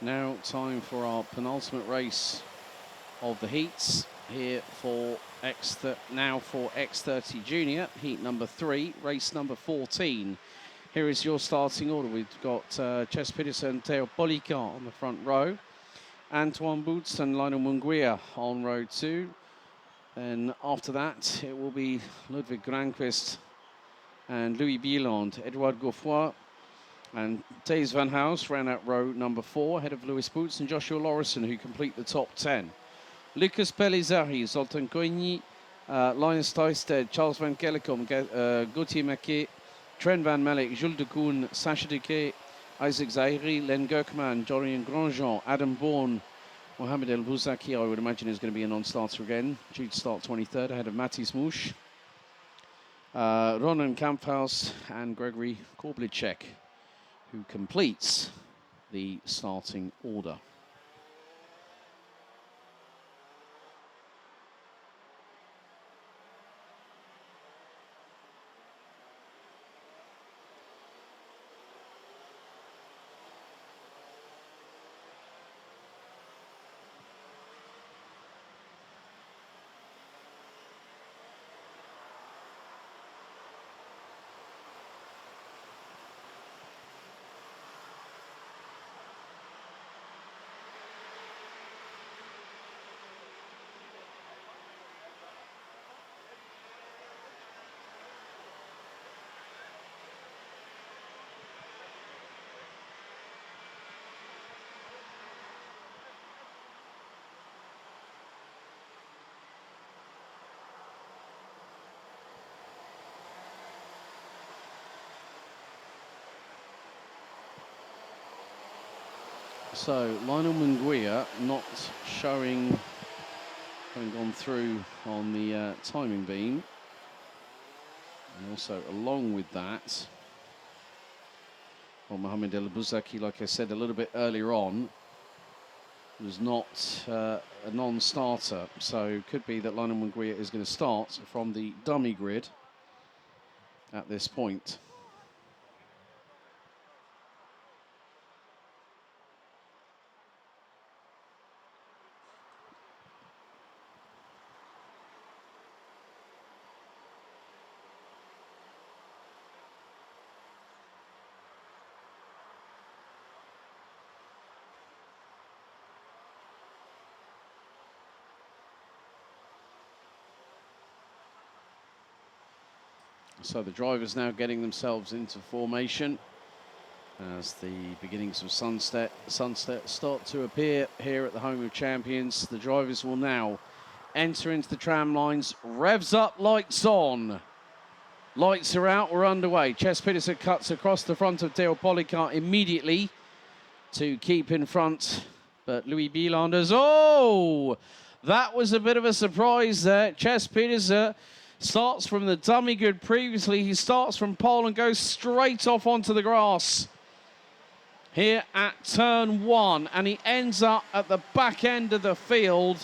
Now time for our penultimate race of the heats here for X30 Junior, heat number 3, race number 14. Here is your starting order. We've got Ches Pedersen, Teo Polika on the front row, Antoine Boots and Lionel Munguia on row 2. Then after that, it will be Ludwig Granqvist and Louis Bieland, Edouard Goffroy and Thijs van House ran out row number 4, ahead of Lewis Boots and Joshua Lauritsen, who complete the top 10. Lucas Pellizzari, Zoltan Koigny, Linus Tysted, Charles van Kellecom, Gauthier Maquet, Trent van Melk, Jules de Koen, Sacha Duquet, Isaac Zahiri, Len Gurkman, Dorian Grandjean, Adam Bourne, Mohamed El Bouzaki, I would imagine is going to be a non-starter again, due to start 23rd, ahead of Matis Mouche, Ronan Kamphaus and Gregory Korblicek, who completes the starting order. So Lionel Munguia not showing, having gone through on the timing beam. And also along with that, well, Mohamed El Bouzaki, like I said a little bit earlier on, was not a non-starter. So it could be that Lionel Munguia is going to start from the dummy grid at this point. So the drivers now getting themselves into formation as the beginnings of sunset start to appear here at the home of champions. The drivers will now enter into the tram lines. Revs up, lights on. Lights are out, we're underway. Ches Pedersen cuts across the front of Teo Polika immediately to keep in front. But Louis Bielanders, oh! That was a bit of a surprise there. Ches Pedersen starts from the dummy grid previously. He starts from pole and goes straight off onto the grass here at turn 1. And he ends up at the back end of the field.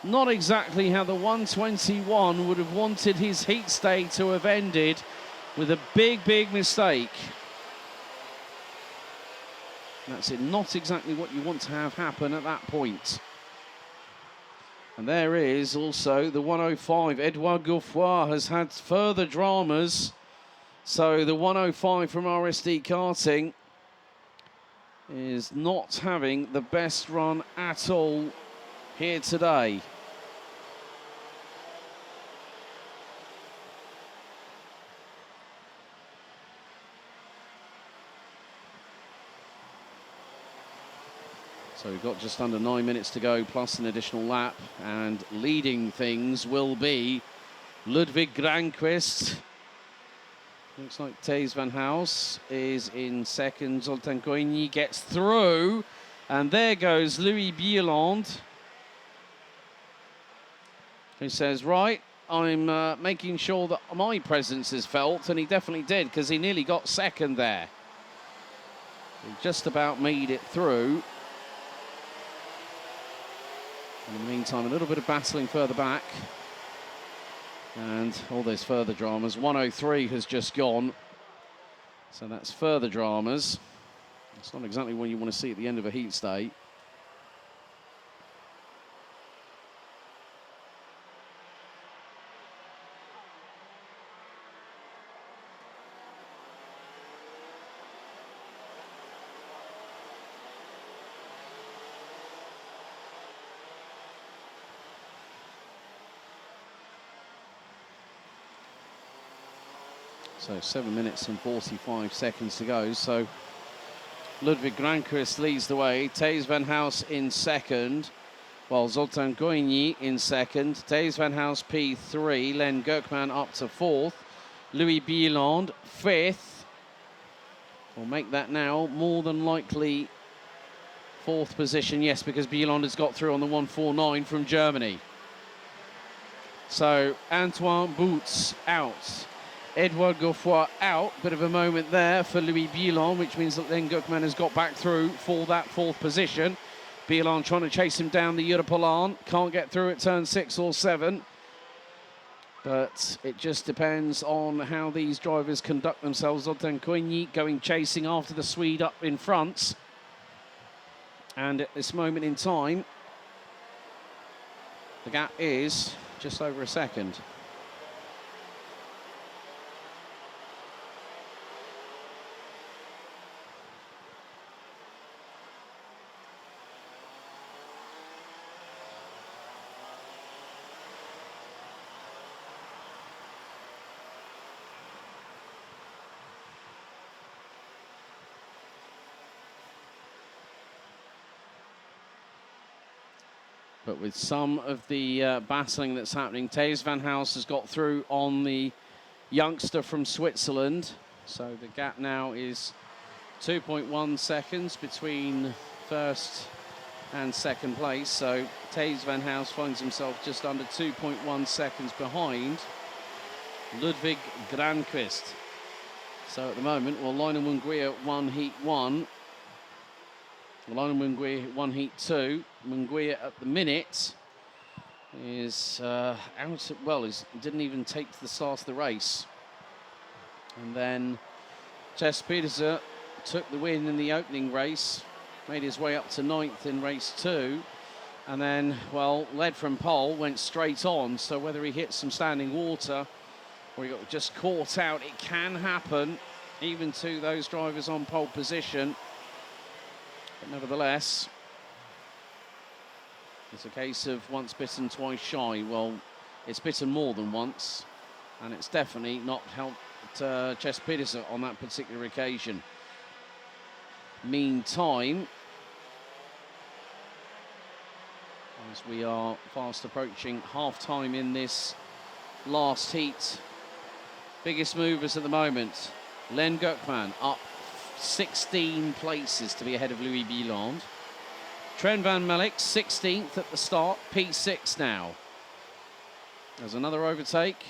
Not exactly how the 121 would have wanted his heat stay to have ended, with a big, big mistake. That's it, not exactly what you want to have happen at that point. And there is also the 105. Edouard Goffroy has had further dramas. So the 105 from RSD Karting is not having the best run at all here today. So we've got just under 9 minutes to go, plus an additional lap, and leading things will be Ludwig Granqvist. Looks like Thijs van House is in second. Zoltan Koigny gets through, and there goes Louis Bieland, who says, right, I'm making sure that my presence is felt, and he definitely did, because he nearly got second there. He just about made it through. In the meantime, a little bit of battling further back. And all those further dramas. 103 has just gone. So that's further dramas. It's not exactly what you want to see at the end of a heat stay. So 7 minutes and 45 seconds to go. So Ludwig Granqvist leads the way. Thijs van Haus in second, while Zoltán Koényi in second. Thijs van Haus P3. Len Gurkman up to fourth. Louis Bieland fifth. We'll make that now more than likely fourth position. Yes, because Bieland has got through on the 149 from Germany. So Antoine Boots out. Edouard Geoffroy out. Bit of a moment there for Louis Bieland, which means that Len Gurkman has got back through for that fourth position. Bieland trying to chase him down the Europolan. Can't get through at turn 6 or 7. But it just depends on how these drivers conduct themselves. Zoltán Koényi going chasing after the Swede up in front. And at this moment in time, the gap is just over a second. But with some of the battling that's happening, Thijs van Haus has got through on the youngster from Switzerland. So the gap now is 2.1 seconds between first and second place. So Thijs van Haus finds himself just under 2.1 seconds behind Ludwig Granqvist. So at the moment, well, Lionel Munguia won Heat 1. Lionel Munguia won Heat 2. Munguia at the minute is out. Well, he didn't even take to the start of the race. And then Jes Pedersen took the win in the opening race, made his way up to 9th in race 2. And then, well, led from pole, went straight on. So whether he hit some standing water or he got just caught out, it can happen, even to those drivers on pole position. But nevertheless, it's a case of once bitten, twice shy. Well, it's bitten more than once, and it's definitely not helped Jes Pedersen on that particular occasion. Meantime, as we are fast approaching half-time in this last heat, biggest movers at the moment, Len Gurkman up 16 places to be ahead of Louis Bieland. Trent van Melk, 16th at the start, P6 now. There's another overtake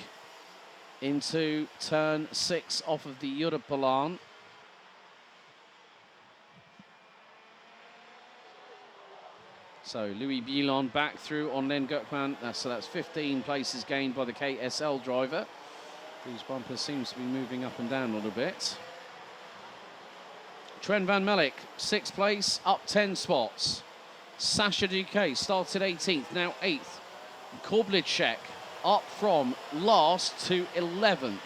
into turn 6 off of the Europolan. So Louis Bieland back through on Len Gurkman. So that's 15 places gained by the KSL driver, whose bumper seems to be moving up and down a little bit. Trent van Melk, 6th place, up 10 spots. Sacha Duquet started 18th, now 8th. Korblicek up from last to 11th.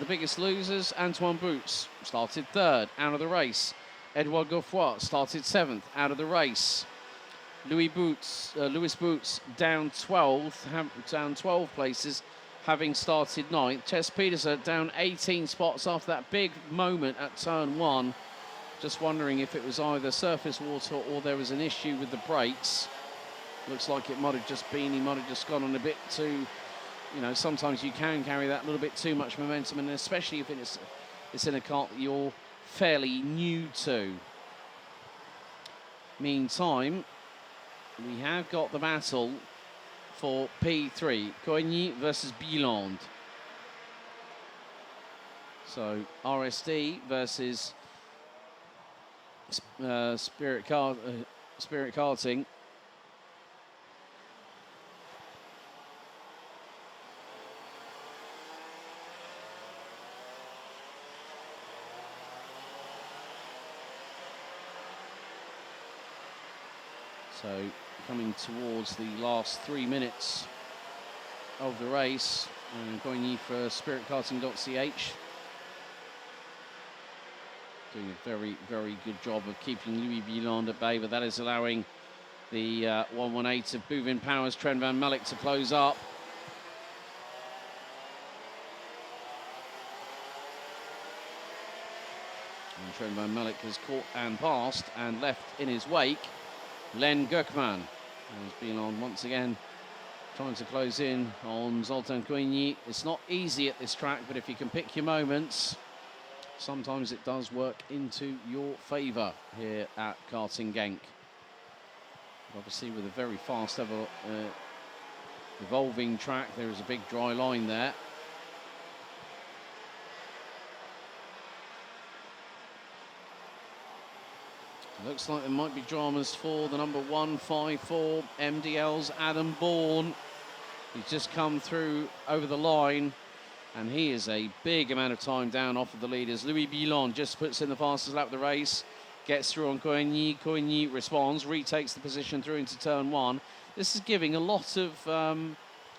The biggest losers, Antoine Boots started 3rd, out of the race. Edouard Geoffroy started 7th, out of the race. Louis Boots down 12 places, having started 9th. Jes Pedersen down 18 spots after that big moment at turn 1. Just wondering if it was either surface water or there was an issue with the brakes. Looks like it might have just been, he might have just gone on a bit too, you know, sometimes you can carry that little bit too much momentum, and especially if it's in a kart that you're fairly new to. Meantime, we have got the battle for P3, Koényi versus Bieland. So RSD versus Spirit Karting. So coming towards the last 3 minutes of the race, and going for spiritkarting.ch. Doing a very, very good job of keeping Louis Bieland at bay, but that is allowing the 118 of Bouvin Powers, Trent van Malik, to close up. And Trent van Malik has caught and passed and left in his wake Len Gökman. As Bieland once again trying to close in on Zoltan Koigny. It's not easy at this track, but if you can pick your moments, sometimes it does work into your favour here at Karting Genk. Obviously, with a very fast evolving track, there is a big dry line there. Looks like there might be dramas for the number 154 MDL's Adam Bourne. He's just come through over the line, and he is a big amount of time down off of the leaders. Louis Bieland just puts in the fastest lap of the race, gets through on Koigny. Koigny responds, retakes the position through into turn 1. This is giving a lot of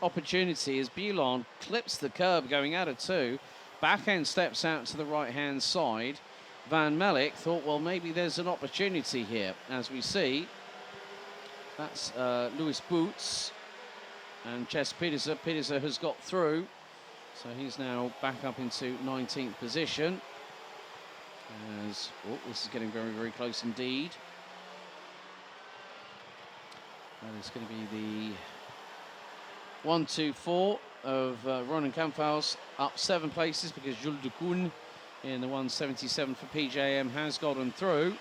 opportunity as Bieland clips the curb going out of 2. Back end steps out to the right-hand side. Van Malik thought, well, maybe there's an opportunity here. As we see, that's Louis Boots and Ches Pedersen. Pedersen has got through, so he's now back up into 19th position. As, oh, this is getting very, very close indeed. That is going to be the 1-2-4 of Ronan Kamphaus, up 7 places because Jules de Koen in the 177 for PJM has gotten through.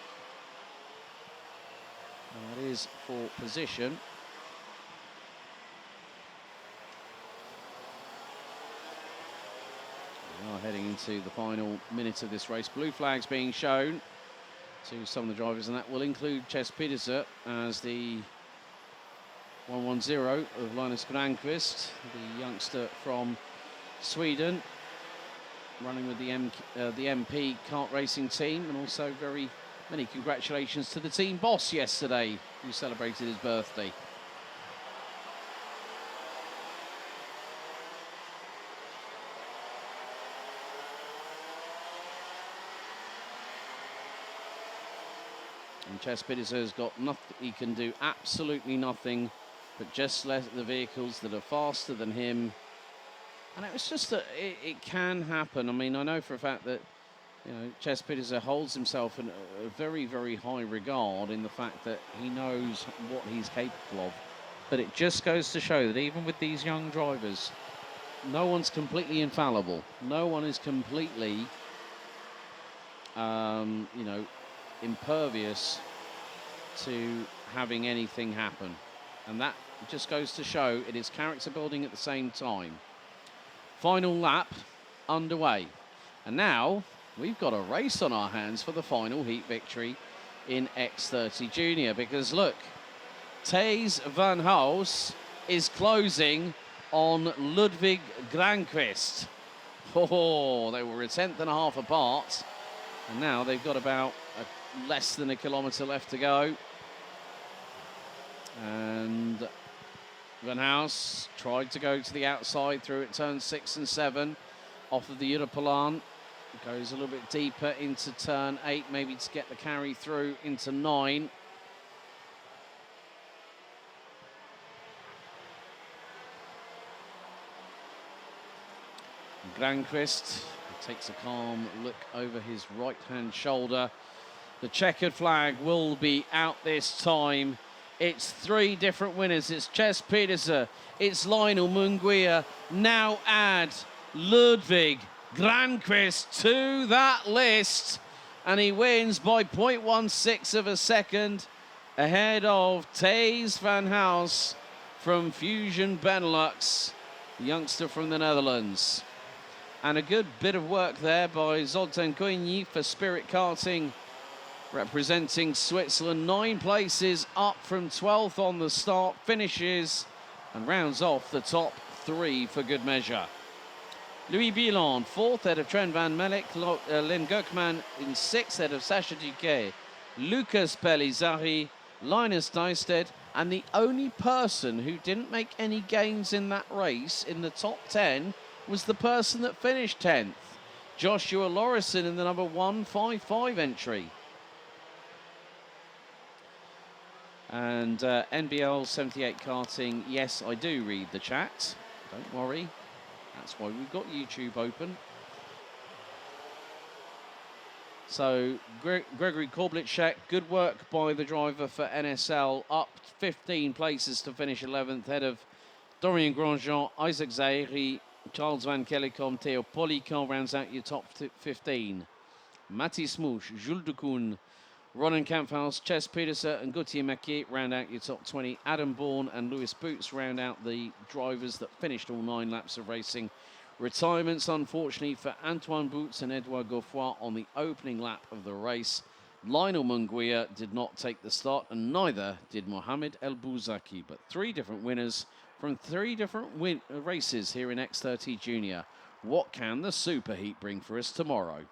And that is for position. We are heading into the final minute of this race. Blue flags being shown to some of the drivers, and that will include Ches Pedersen as the 110 of Linus Granqvist, the youngster from Sweden, running with the MP kart racing team. And also very many congratulations to the team boss yesterday, who celebrated his birthday. And Ches Pedersen has got nothing, he can do absolutely nothing but just let the vehicles that are faster than him. And it was just that it can happen. I mean, I know for a fact that, you know, Ches Pedersen holds himself in a very, very high regard in the fact that he knows what he's capable of. But it just goes to show that even with these young drivers, no one's completely infallible. No one is completely, you know, impervious to having anything happen. And that just goes to show it is character building at the same time. Final lap underway. And now we've got a race on our hands for the final heat victory in X30 Junior. Because look, Thijs van Haus is closing on Ludwig Granqvist. Oh, they were a 1/10.5 apart. And now they've got about less than a kilometre left to go. And Van Haus tried to go to the outside through at turns 6 and 7 off of the Europolaan. Goes a little bit deeper into turn 8, maybe to get the carry through into 9. Granqvist takes a calm look over his right-hand shoulder. The checkered flag will be out this time. It's 3 different winners. It's Ches Pedersen, it's Lionel Munguia. Now add Ludwig Granqvist to that list, and he wins by 0.16 of a second ahead of Thijs van Haus from Fusion Benelux, the youngster from the Netherlands. And a good bit of work there by Zoltan Koigny for Spirit Karting, representing Switzerland. 9 places up from 12th on the start, finishes and rounds off the top 3 for good measure. Louis Bieland, 4th, head of Trent van Malik. Len Gökman in 6th, head of Sacha Duquet. Lucas Pellizzari Linus Dysted, and the only person who didn't make any gains in that race in the top 10 was the person that finished 10th, Joshua Lorison in the number 155 entry. And NBL 78 Karting, yes, I do read the chat. Don't worry. That's why we've got YouTube open. So, Gregory Korblicek, good work by the driver for NSL, up 15 places to finish 11th, ahead of Dorian Grandjean, Isaac Zahiri, Charles Van Kellecom, Theo Polican rounds out your top 15. Matty Smoosh, Jules de Koen, Ronan Kamphaus, Ches Peterson and Gauthier Maquier round out your top 20. Adam Bourne and Lewis Boots round out the drivers that finished all 9 laps of racing. Retirements, unfortunately, for Antoine Boots and Edouard Goffroy on the opening lap of the race. Lionel Munguia did not take the start, and neither did Mohamed El Bouzaki. But 3 different winners from 3 different races here in X30 Junior. What can the Superheat bring for us tomorrow?